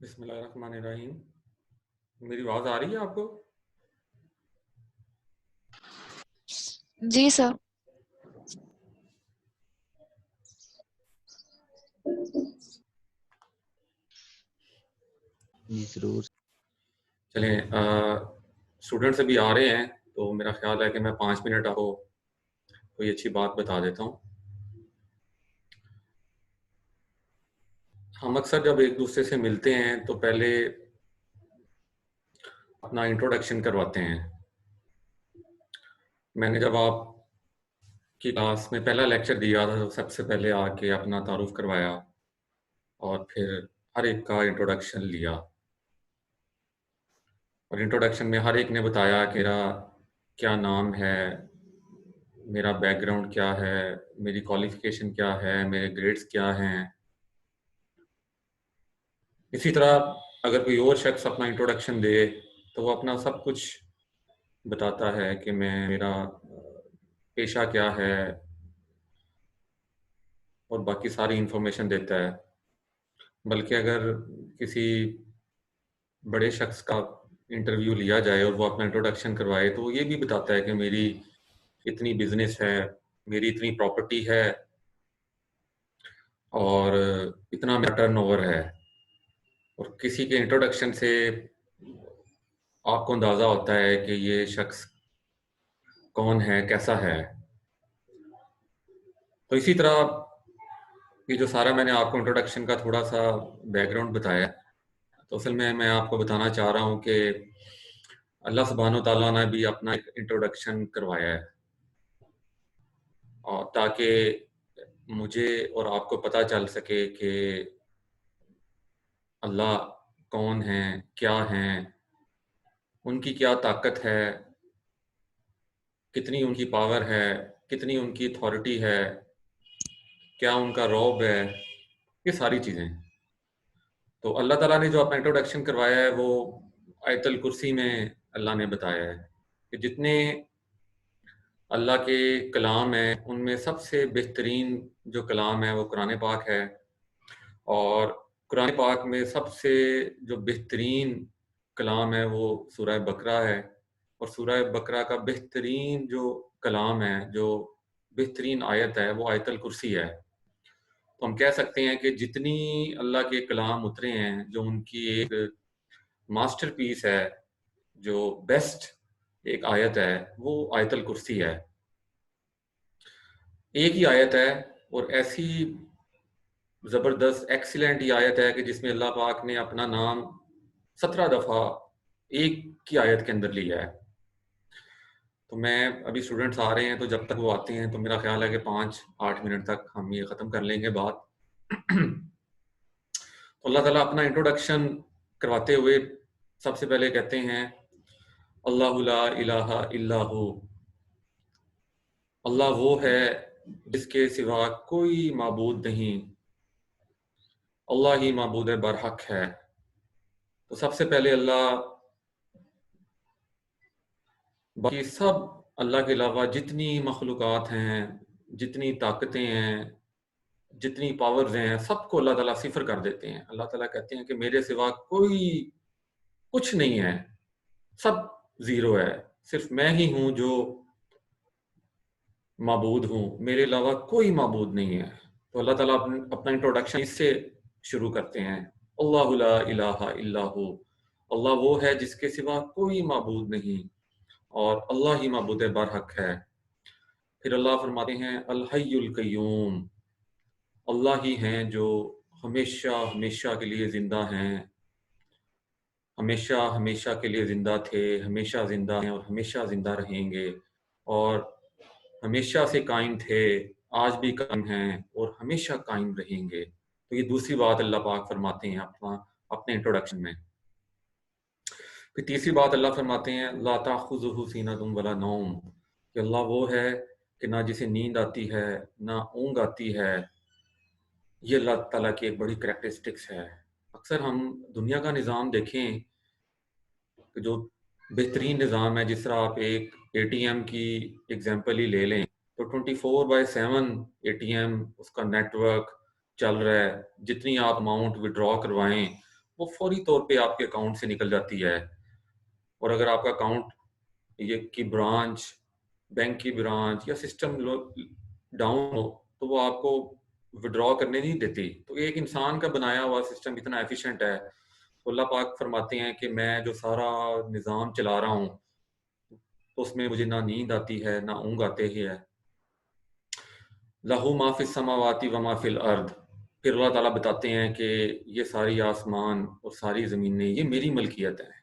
بسم اللہ الرحمن الرحیم. میری آواز آ رہی ہے آپ کو؟ جی سر. جی ضرور. چلیں اسٹوڈنٹس ابھی آ رہے ہیں تو میرا خیال ہے کہ میں 5 منٹ آپ کو کوئی اچھی بات بتا دیتا ہوں. ہم اکثر جب ایک دوسرے سے ملتے ہیں تو پہلے اپنا انٹروڈکشن کرواتے ہیں. میں نے جب آپ کی کلاس میں پہلا لیکچر دیا تھا تو سب سے پہلے آ کے اپنا تعارف کروایا اور پھر ہر ایک کا انٹروڈکشن لیا، اور انٹروڈکشن میں ہر ایک نے بتایا کہ میرا کیا نام ہے، میرا بیک گراؤنڈ کیا ہے، میری کوالیفیکیشن کیا ہے، میرے گریڈز کیا ہیں. اسی طرح اگر کوئی اور شخص اپنا انٹروڈکشن دے تو وہ اپنا سب کچھ بتاتا ہے کہ میرا پیشہ کیا ہے اور باقی ساری انفارمیشن دیتا ہے. بلکہ اگر کسی بڑے شخص کا انٹرویو لیا جائے اور وہ اپنا انٹروڈکشن کروائے تو وہ یہ بھی بتاتا ہے کہ میری اتنی بزنس ہے، میری اتنی پراپرٹی ہے اور اتنا میرا ٹرن اوور ہے. اور کسی کے انٹروڈکشن سے آپ کو اندازہ ہوتا ہے کہ یہ شخص کون ہے، کیسا ہے. تو اسی طرح یہ جو سارا میں نے آپ کو انٹروڈکشن کا تھوڑا سا بیک گراؤنڈ بتایا، تو اصل میں آپ کو بتانا چاہ رہا ہوں کہ اللہ سبحانہ و تعالیٰ نے بھی اپنا ایک انٹروڈکشن کروایا ہے، اور تاکہ مجھے اور آپ کو پتہ چل سکے کہ اللہ کون ہیں، کیا ہیں، ان کی کیا طاقت ہے، کتنی ان کی پاور ہے، کتنی ان کی اتھارٹی ہے، کیا ان کا رعب ہے، یہ ساری چیزیں. تو اللہ تعالیٰ نے جو اپنا انٹروڈکشن کروایا ہے وہ آیت الکرسی میں اللہ نے بتایا ہے کہ جتنے اللہ کے کلام ہیں ان میں سب سے بہترین جو کلام ہے وہ قرآن پاک ہے، اور قرآن پاک میں سب سے جو بہترین کلام ہے وہ سورہ بقرہ ہے، اور سورہ بقرہ کا بہترین جو کلام ہے، جو بہترین آیت ہے، وہ آیت الکرسی ہے. تو ہم کہہ سکتے ہیں کہ جتنی اللہ کے کلام اترے ہیں، جو ان کی ایک ماسٹر پیس ہے، جو بیسٹ ایک آیت ہے، وہ آیت الکرسی ہے. ایک ہی آیت ہے اور ایسی زبردست ایکسیلنٹ یہ آیت ہے کہ جس میں اللہ پاک نے اپنا نام 17 دفعہ ایک کی آیت کے اندر لیا ہے. تو میں ابھی اسٹوڈنٹس آ رہے ہیں تو جب تک وہ آتے ہیں تو میرا خیال ہے کہ 5-8 منٹ تک ہم یہ ختم کر لیں گے بات. تو اللہ تعالیٰ اپنا انٹروڈکشن کرواتے ہوئے سب سے پہلے کہتے ہیں اللہ لا الہ الا ہو، اللہ وہ ہے جس کے سوا کوئی معبود نہیں، اللہ ہی معبود برحق ہے. تو سب سے پہلے اللہ، باقی سب اللہ کے علاوہ جتنی مخلوقات ہیں، جتنی طاقتیں ہیں، جتنی پاورز ہیں، سب کو اللہ تعالیٰ صفر کر دیتے ہیں. اللہ تعالیٰ کہتے ہیں کہ میرے سوا کوئی کچھ نہیں ہے، سب زیرو ہے، صرف میں ہی ہوں جو معبود ہوں، میرے علاوہ کوئی معبود نہیں ہے. تو اللہ تعالیٰ اپنا انٹروڈکشن اس سے شروع کرتے ہیں، اللہ لا الہ الا ہو، اللہ وہ ہے جس کے سوا کوئی معبود نہیں اور اللہ ہی معبود برحق ہے. پھر اللہ فرماتے ہیں الحی القیوم، اللہ ہی ہیں جو ہمیشہ ہمیشہ کے لیے زندہ ہیں، ہمیشہ ہمیشہ کے لیے زندہ تھے، ہمیشہ زندہ ہیں اور ہمیشہ زندہ رہیں گے، اور ہمیشہ سے قائم تھے، آج بھی قائم ہیں اور ہمیشہ قائم رہیں گے. تو یہ دوسری بات اللہ پاک فرماتے ہیں اپنے انٹروڈکشن میں. پھر تیسری بات اللہ فرماتے ہیں لا تأخذہ سینۃ ولا نوم، کہ اللہ وہ ہے کہ نہ جسے نیند آتی ہے نہ اونگ آتی ہے. یہ اللہ تعالیٰ کی ایک بڑی کریکٹرسٹکس ہے. اکثر ہم دنیا کا نظام دیکھیں کہ جو بہترین نظام ہے، جس طرح آپ ایک اے ٹی ایم کی ایگزامپل ہی لے لیں تو 24/7 اے ٹی ایم، اس کا نیٹ ورک چل رہا ہے، جتنی آپ اماؤنٹ وڈرا کروائیں وہ فوری طور پہ آپ کے اکاؤنٹ سے نکل جاتی ہے. اور اگر آپ کا اکاؤنٹ یہ کی برانچ، بینک کی برانچ یا سسٹم ڈاؤن ہو تو وہ آپ کو وڈرا کرنے نہیں دیتی. تو ایک انسان کا بنایا ہوا سسٹم اتنا ایفیشینٹ ہے. تو اللہ پاک فرماتے ہیں کہ میں جو سارا نظام چلا رہا ہوں تو اس میں مجھے نہ نیند آتی ہے نہ اونگ آتے ہی ہے. لہو ما فی السماوات و ما فی الارض. پھر اللہ تعالیٰ بتاتے ہیں کہ یہ ساری آسمان اور ساری زمینیں یہ میری ملکیت ہیں.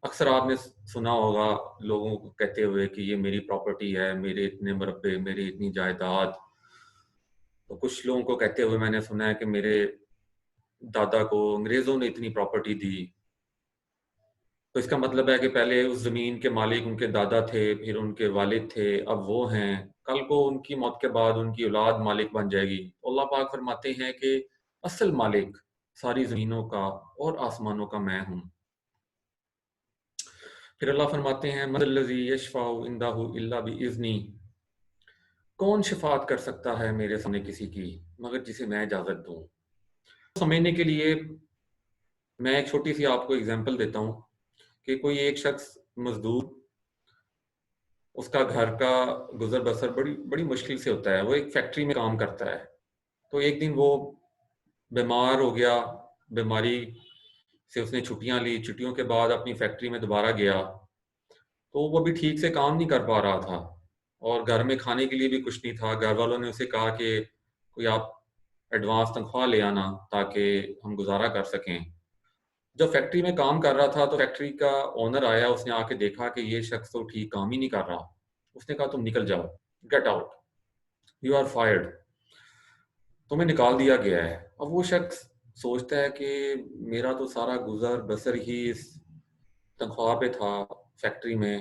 اکثر آپ نے سنا ہوگا لوگوں کو کہتے ہوئے کہ یہ میری پراپرٹی ہے، میرے اتنے مربع، میری اتنی جائیداد. تو کچھ لوگوں کو کہتے ہوئے میں نے سنا ہے کہ میرے دادا کو انگریزوں نے اتنی پراپرٹی دی. تو اس کا مطلب ہے کہ پہلے اس زمین کے مالک ان کے دادا تھے، پھر ان کے والد تھے، اب وہ ہیں، کل کو ان کی موت کے بعد ان کی اولاد مالک بن جائے گی. اللہ پاک فرماتے ہیں کہ اصل مالک ساری زمینوں کا اور آسمانوں کا میں ہوں. پھر اللہ فرماتے ہیں من الذی یشفع عندہ الا باذنہ. کون شفاعت کر سکتا ہے میرے سامنے کسی کی مگر جسے میں اجازت دوں. سمجھنے کے لیے میں ایک چھوٹی سی آپ کو اگزامپل دیتا ہوں کہ کوئی ایک شخص مزدور، اس کا گھر کا گزر بسر بڑی بڑی مشکل سے ہوتا ہے. وہ ایک فیکٹری میں کام کرتا ہے. تو ایک دن وہ بیمار ہو گیا، بیماری سے اس نے چھٹیاں لی. چھٹیوں کے بعد اپنی فیکٹری میں دوبارہ گیا تو وہ بھی ٹھیک سے کام نہیں کر پا رہا تھا اور گھر میں کھانے کے لیے بھی کچھ نہیں تھا. گھر والوں نے اسے کہا کہ کوئی آپ ایڈوانس تنخواہ لے آنا تاکہ ہم گزارا کر سکیں. جب فیکٹری میں کام کر رہا تھا تو فیکٹری کا اونر آیا، اس نے آ کے دیکھا کہ یہ شخص تو ٹھیک کام ہی نہیں کر رہا. اس نے کہا تم نکل جاؤ، get out, you are fired, تمہیں نکال دیا گیا ہے. اب وہ شخص سوچتا ہے کہ میرا تو سارا گزر بسر ہی اس تنخواہ پہ تھا فیکٹری میں،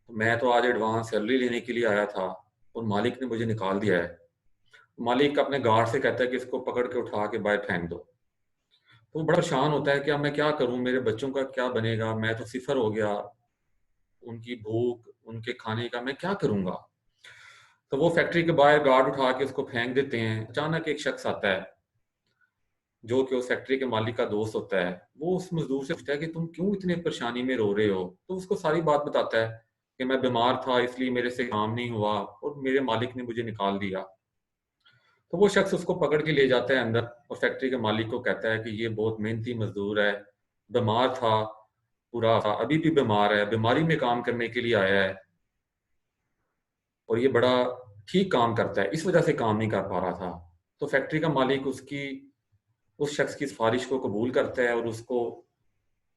میں تو آج ایڈوانس سیلری لینے کے لیے آیا تھا اور مالک نے مجھے نکال دیا ہے. مالک اپنے گارڈ سے کہتا ہے کہ اس کو پکڑ کے اٹھا کے باہر پھینک دو. تو وہ بڑا پریشان ہوتا ہے کہ اب میں کیا کروں، میرے بچوں کا کیا بنے گا، میں تو صفر ہو گیا، ان کی بھوک، ان کے کھانے کا میں کیا کروں گا. تو وہ فیکٹری کے باہر گارڈ اٹھا کے اس کو پھینک دیتے ہیں. اچانک ایک شخص آتا ہے جو کہ اس فیکٹری کے مالک کا دوست ہوتا ہے. وہ اس مزدور سے پوچھتا ہے کہ تم کیوں اتنے پریشانی میں رو رہے ہو. تو اس کو ساری بات بتاتا ہے کہ میں بیمار تھا اس لیے میرے سے کام نہیں ہوا اور میرے مالک نے مجھے نکال دیا. تو وہ شخص اس کو پکڑ کے لے جاتا ہے اندر اور فیکٹری کے مالک کو کہتا ہے کہ یہ بہت محنتی مزدور ہے، بیمار تھا، پورا تھا، ابھی بھی بیمار ہے، بیماری میں کام کرنے کے لیے آیا ہے اور یہ بڑا ٹھیک کام کرتا ہے، اس وجہ سے کام نہیں کر پا رہا تھا. تو فیکٹری کا مالک اس شخص کی سفارش کو قبول کرتا ہے اور اس کو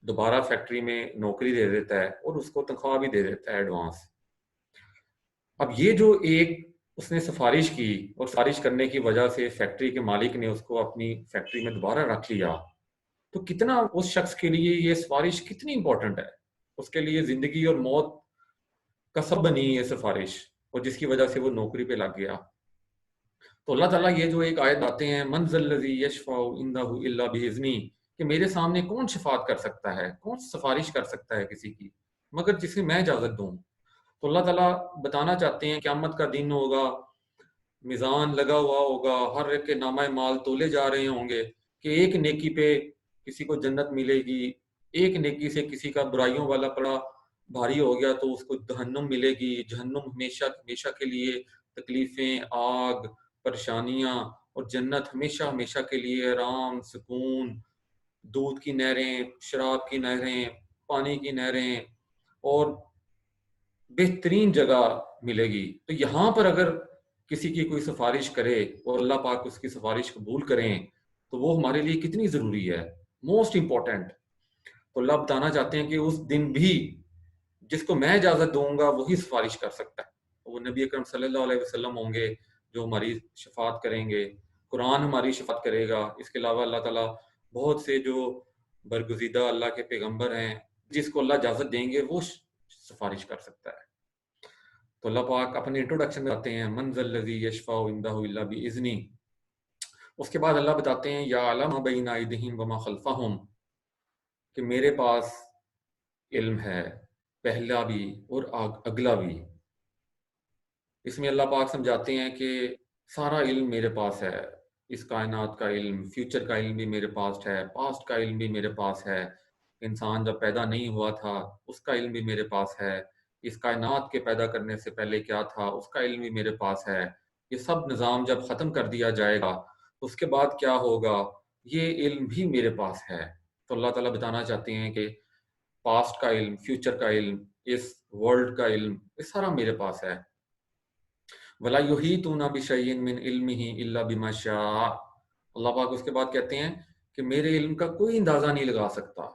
دوبارہ فیکٹری میں نوکری دے دیتا ہے اور اس کو تنخواہ بھی دے دیتا ہے ایڈوانس. اب یہ جو ایک اس نے سفارش کی اور سفارش کرنے کی وجہ سے فیکٹری کے مالک نے اس کو اپنی فیکٹری میں دوبارہ رکھ لیا، تو کتنا اس شخص کے لیے یہ سفارش کتنی امپورٹنٹ ہے. اس کے لیے زندگی اور موت کا سب بنی یہ سفارش، اور جس کی وجہ سے وہ نوکری پہ لگ گیا. تو اللہ تعالیٰ یہ جو ایک آیت آتے ہیں من ذا الذی یشفع عندہ الا باذنہ، کہ میرے سامنے کون شفاعت کر سکتا ہے، کون سفارش کر سکتا ہے کسی کی مگر جسے میں اجازت دوں. تو اللہ تعالیٰ بتانا چاہتے ہیں قیامت کا دن ہوگا، میزان لگا ہوا ہوگا، ہر ایک کے نامہ مال تولے جا رہے ہوں گے کہ ایک نیکی پہ کسی کو جنت ملے گی، ایک نیکی سے کسی کا برائیوں والا پڑا بھاری ہو گیا تو اس کو جہنم ملے گی. جہنم ہمیشہ ہمیشہ کے لیے تکلیفیں، آگ، پریشانیاں، اور جنت ہمیشہ ہمیشہ کے لیے آرام، سکون، دودھ کی نہریں، شراب کی نہریں، پانی کی نہریں اور بہترین جگہ ملے گی. تو یہاں پر اگر کسی کی کوئی سفارش کرے اور اللہ پاک اس کی سفارش قبول کریں تو وہ ہمارے لیے کتنی ضروری ہے، موسٹ امپورٹنٹ. تو اللہ بتانا چاہتے ہیں کہ اس دن بھی جس کو میں اجازت دوں گا وہی سفارش کر سکتا ہے. وہ نبی اکرم صلی اللہ علیہ وسلم ہوں گے جو ہماری شفاعت کریں گے، قرآن ہماری شفاعت کرے گا. اس کے علاوہ اللہ تعالیٰ بہت سے جو برگزیدہ اللہ کے پیغمبر ہیں جس کو اللہ اجازت دیں گے وہ سفارش کر سکتا ہے. تو اللہ پاک اپنے انٹروڈکشن میں آتے ہیں من ذا الذی یشفع عندہ الا باذنہ. اس کے بعد اللہ بتاتے ہیں یعلم ما بین ایدیہم وما خلفہم، کہ میرے پاس علم ہے پہلا بھی اور اگلا بھی. اس میں اللہ پاک سمجھاتے ہیں کہ سارا علم میرے پاس ہے، اس کائنات کا علم، فیوچر کا علم بھی میرے پاس ہے، پاسٹ کا علم بھی میرے پاس ہے، انسان جب پیدا نہیں ہوا تھا اس کا علم بھی میرے پاس ہے، اس کائنات کے پیدا کرنے سے پہلے کیا تھا اس کا علم بھی میرے پاس ہے، یہ سب نظام جب ختم کر دیا جائے گا اس کے بعد کیا ہوگا یہ علم بھی میرے پاس ہے۔ تو اللہ تعالیٰ بتانا چاہتے ہیں کہ پاسٹ کا علم، فیوچر کا علم، اس ورلڈ کا علم، یہ سارا میرے پاس ہے۔ وَلَا يُحِيطُونَ بِشَيْءٍ مِّنْ عِلْمِهِ إِلَّا بِمَا شَاءَ، اللہ پاک اس کے بعد کہتے ہیں کہ میرے علم کا کوئی اندازہ نہیں لگا سکتا،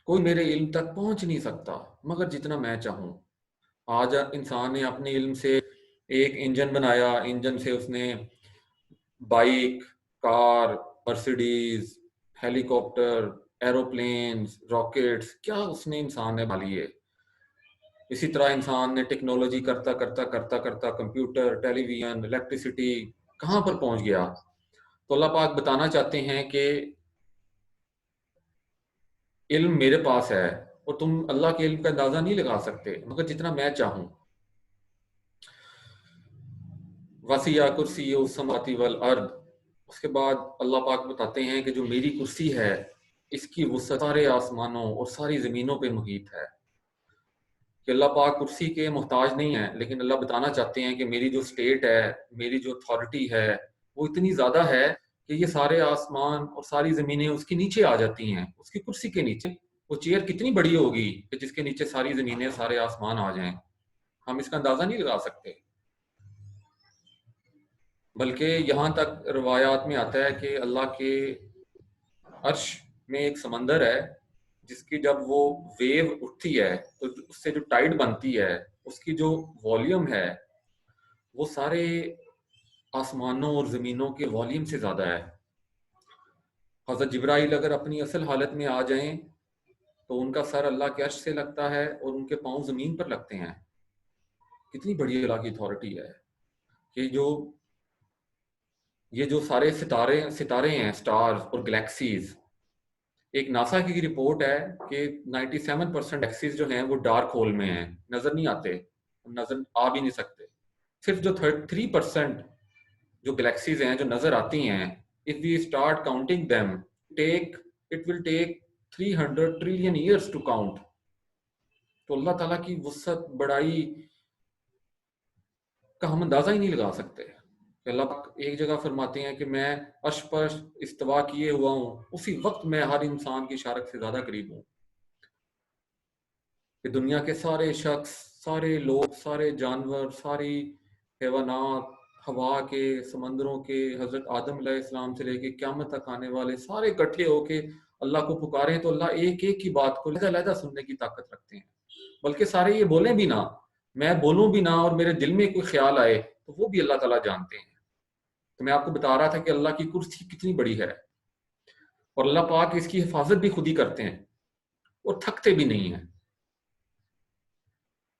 کوئی میرے علم تک پہنچ نہیں سکتا مگر جتنا میں چاہوں۔ آج انسان نے اپنے علم سے ایک انجن بنایا، انجن سے اس نے بائک، کار، مرسیڈیز، ہیلی کاپٹر، ایروپلینز، راکٹس، کیا اس نے انسان نے بنا لیے۔ اسی طرح انسان نے ٹیکنالوجی کرتا کرتا کرتا کرتا کمپیوٹر، ٹیلی ویژن، الیکٹریسٹی کہاں پر پہنچ گیا۔ تو اللہ پاک بتانا چاہتے ہیں کہ علم میرے پاس ہے اور تم اللہ کے علم کا اندازہ نہیں لگا سکتے مگر جتنا میں چاہوں۔ وسیع کرسی السماوات والارض، اس کے بعد اللہ پاک بتاتے ہیں کہ جو میری کرسی ہے اس کی وسعت سارے آسمانوں اور ساری زمینوں پہ محیط ہے، کہ اللہ پاک کرسی کے محتاج نہیں ہے، لیکن اللہ بتانا چاہتے ہیں کہ میری جو اسٹیٹ ہے، میری جو اتھارٹی ہے وہ اتنی زیادہ ہے کہ یہ سارے آسمان اور ساری زمینیں اس کے نیچے آ جاتی ہیں، اس کی کرسی کے نیچے۔ وہ چیئر کتنی بڑی ہوگی کہ جس کے نیچے ساری زمینیں، سارے آسمان آ جائیں، ہم اس کا اندازہ نہیں لگا سکتے۔ بلکہ یہاں تک روایات میں آتا ہے کہ اللہ کے عرش میں ایک سمندر ہے جس کی جب وہ ویو اٹھتی ہے تو اس سے جو ٹائڈ بنتی ہے اس کی جو والیوم ہے وہ سارے آسمانوں اور زمینوں کے والیوم سے زیادہ ہے۔ حضرت جبرائیل اگر اپنی اصل حالت میں آ جائیں تو ان کا سر اللہ کے عرش سے لگتا ہے اور ان کے پاؤں زمین پر لگتے ہیں۔ کتنی بڑی اللہ کی اتھارٹی ہے کہ یہ جو سارے ستارے ہیں، سٹارز اور گلیکسیز، ایک ناسا کی رپورٹ ہے کہ 97% گلیکسیز جو ہیں وہ ڈارک ہول میں ہیں، نظر نہیں آتے، نظر آ بھی نہیں سکتے۔ صرف جو 3% جو گلیکسیز ہیں جو نظر آتی ہیں، if we start counting them, it will take 300 trillion years to count۔ تو اللہ تعالیٰ کی وسعت، بڑائی کا ہم اندازہ ہی نہیں لگا سکتے۔ کہ اللہ پاک ایک جگہ فرماتے ہیں کہ میں عرش پر استوا کیے ہوا ہوں، اسی وقت میں ہر انسان کی شارک سے زیادہ قریب ہوں، کہ دنیا کے سارے شخص، سارے لوگ، سارے جانور، ساری حیوانات، ہوا کے، سمندروں کے، حضرت آدم علیہ السلام سے لے کے قیامت تک آنے والے سارے اکٹھے ہو کے اللہ کو پکاریں تو اللہ ایک ایک کی بات کو علیحدہ علیحدہ سننے کی طاقت رکھتے ہیں۔ بلکہ سارے یہ بولیں بھی نہ، میں بولوں بھی نہ اور میرے دل میں کوئی خیال آئے تو وہ بھی اللہ تعالیٰ جانتے ہیں۔ تو میں آپ کو بتا رہا تھا کہ اللہ کی کرسی کتنی بڑی ہے اور اللہ پاک اس کی حفاظت بھی خود ہی کرتے ہیں اور تھکتے بھی نہیں ہیں۔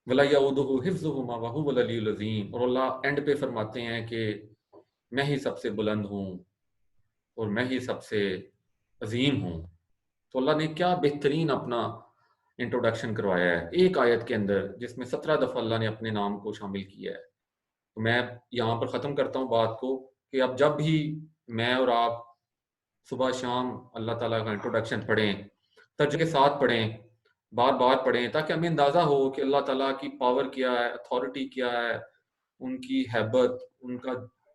وَلَا يَئُودُهُ حِفْظُهُمَا وَهُوَ الْعَلِيُّ الْعَظِيمُ، اور اللہ اینڈ پہ فرماتے ہیں کہ میں ہی سب سے بلند ہوں اور میں ہی سب سے عظیم ہوں۔ تو اللہ نے کیا بہترین اپنا انٹروڈکشن کروایا ہے ایک آیت کے اندر، جس میں 17 دفعہ اللہ نے اپنے نام کو شامل کیا ہے۔ تو میں یہاں پر ختم کرتا ہوں بات کو کہ اب جب بھی میں اور آپ صبح شام اللہ تعالیٰ کا انٹروڈکشن پڑھیں، ترجمے کے ساتھ پڑھیں، بار بار پڑھیں، تاکہ ہمیں اندازہ ہو کہ اللہ تعالیٰ کی پاور کیا ہے، اتھارٹی کیا ہے، ان کی ہیبت،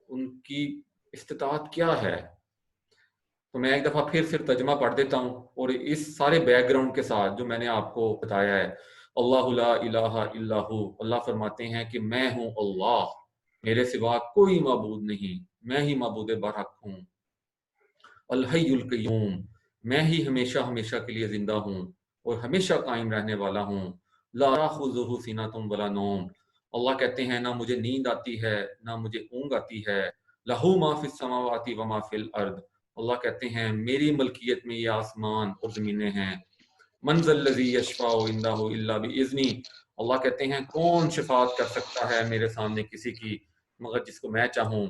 ان کی استطاعت کیا ہے۔ تو میں ایک دفعہ پھر ترجمہ پڑھ دیتا ہوں اور اس سارے بیک گراؤنڈ کے ساتھ جو میں نے آپ کو بتایا ہے۔ اللہ لا الہ الا ہو، اللہ فرماتے ہیں کہ میں ہوں اللہ، میرے سوا کوئی معبود نہیں، میں ہی معبود برحق ہوں۔ الحی القیوم، میں ہی ہمیشہ ہمیشہ کے لیے زندہ ہوں اور ہمیشہ قائم رہنے والا ہوں۔ لا تأخذہ سنۃ ولا نوم، اللہ کہتے ہیں نہ مجھے نیند آتی ہے نہ مجھے اونگ آتی ہے۔ لہ ما فی السماوات و ما فی الارض، اللہ کہتے ہیں میری ملکیت میں یہ آسمان اور زمینیں ہیں۔ من ذا الذی یشفع عندہ الا باذنہ، اللہ کہتے ہیں کون شفاعت کر سکتا ہے میرے سامنے کسی کی مگر جس کو میں چاہوں۔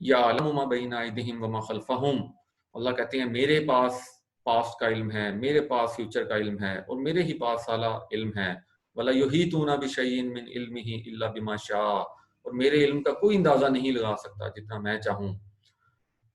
یعلم ما بین ایدیہم وما خلفہم، اللہ کہتے ہیں میرے پاس پاسٹ کا علم ہے، میرے پاس فیوچر کا علم ہے اور میرے ہی پاس سالہ علم ہے۔ ولا یحیطون بشیء من علمہ الا بما شاء، اور میرے علم کا کوئی اندازہ نہیں لگا سکتا جتنا میں چاہوں.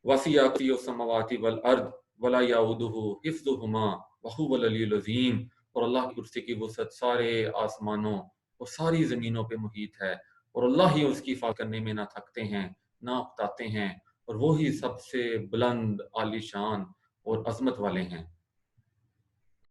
وسیع کرسی السماوات والارض ولا یعودہ حفظہما وہو العلی العظیم. اور اللہ کی کرسی کی وسعت سارے آسمانوں اور ساری زمینوں پہ محیط ہے، اور اللہ ہی اس کی حفاظت کرنے میں نہ تھکتے ہیں نہ اکتاتے ہیں، اور وہی سب سے بلند عالی شان اور عظمت والے ہیں.